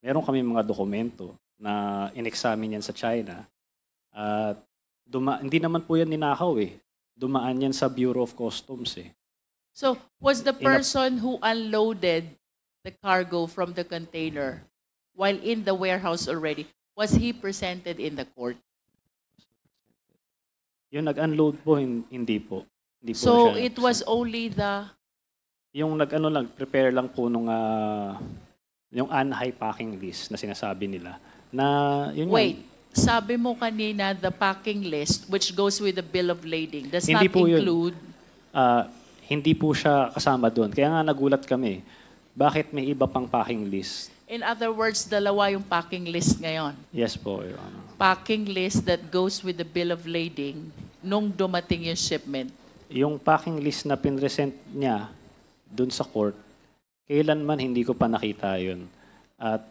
meron kami mga dokumento na in-examine yan sa China. At hindi naman po yan ninakaw eh. Dumaan yan sa Bureau of Customs eh. So, was the person who unloaded the cargo from the container while in the warehouse already, was he presented in the court? Yung nag-unload po, hindi po. Hindi po So, siya it was only the... Yung prepare lang po nung yung unhigh packing list na sinasabi nila. Na, yun Wait, sabi mo kanina the packing list which goes with the bill of lading does Hindi not po yun. include... Hindi po siya kasama doon. Kaya nga nagulat kami. Bakit may iba pang packing list? In other words, dalawa yung packing list ngayon. Yes po, Your Honor. Packing list that goes with the bill of lading nung dumating yung shipment. Yung packing list na pinresent niya doon sa court, kailanman hindi ko pa nakita yun. At